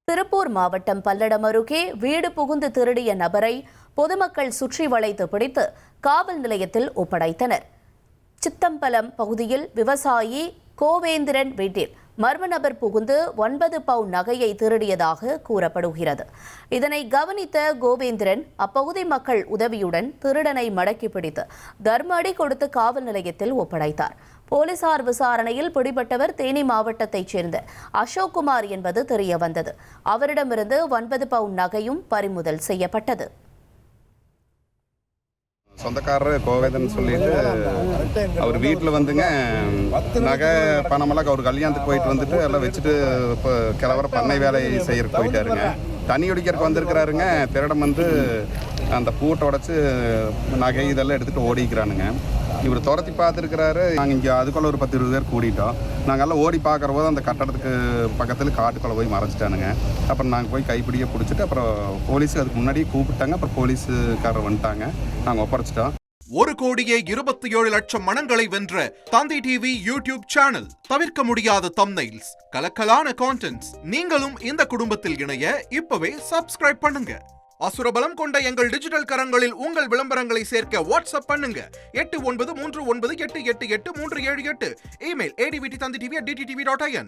திருப்பூர் மாவட்டம் பல்லடம் அருகே வீடு புகுந்து திருடிய நபரை பொதுமக்கள் சுற்றி வளைத்து பிடித்து காவல் நிலையத்தில் ஒப்படைத்தனர். சித்தம்பலம் பகுதியில் விவசாயி கோவேந்திரன் வீட்டில் மர்ம நபர் புகுந்து 9 பவுன் நகையை திருடியதாக கூறப்படுகிறது. இதனை கவனித்த கோவேந்திரன் அப்பகுதி மக்கள் உதவியுடன் திருடனை மடக்கி பிடித்து தர்ம அடி கொடுத்து காவல் நிலையத்தில் ஒப்படைத்தார். போலீசார் விசாரணையில் பிடிபட்டவர் தேனி மாவட்டத்தைச் சேர்ந்த அசோக் குமார் என்பது தெரியவந்தது. அவரிடமிருந்து 9 பவுன் நகையும் பறிமுதல் செய்யப்பட்டது. சொந்தக்காரர் கோவேதன் சொல்லிட்டு அவர் வீட்டில் வந்துங்க நகை பணமெல்லாம் அவர் கல்யாணத்துக்கு போயிட்டு வந்துட்டு எல்லாம் வச்சுட்டு இப்போ கிளவர பண்ணை வேலை செய்யறதுக்கு போயிட்டாருங்க. தண்ணி குடிக்கிறதுக்கு வந்திருக்கிறாருங்க. திருடம் வந்து அந்த பூட்டை உடச்சி நகை இதெல்லாம் எடுத்துகிட்டு ஓடிக்கிறானுங்க. இவர் துரத்தி பார்த்துருக்கிறாரு. நாங்கள் இங்கே அதுக்குள்ள ஒரு 10-20 பேர் கூட்டிட்டோம். நாங்கள் எல்லாம் ஓடி பார்க்குற போது அந்த கட்டடத்துக்கு பக்கத்தில் காட்டுக்குள்ளே போய் மறைச்சிட்டானுங்க. அப்புறம் நாங்கள் போய் கைப்பிடியை பிடிச்சிட்டு அப்புறம் போலீஸுக்கு அதுக்கு முன்னாடியே கூப்பிட்டாங்க. அப்புறம் போலீஸுக்காரர் வந்துட்டாங்க. நாங்கள் ஒப்படைச்சிட்டோம். 1,07,00,000 மனங்களை வென்ற தந்தி டிவி யூடியூப் சேனல். தவிர்க்க முடியாத தம்ப்நெயில்ஸ், கலக்கலான கான்டென்ட்ஸ். நீங்களும் இந்த குடும்பத்தில் இணைய இப்பவே சப்ஸ்கிரைப் பண்ணுங்க. அசுரபலம் கொண்ட எங்கள் டிஜிட்டல் கரங்களில் உங்கள் விளம்பரங்களை சேர்க்க வாட்ஸ்அப் பண்ணுங்க. 8939888838. Email advtthanditv@dttv.in.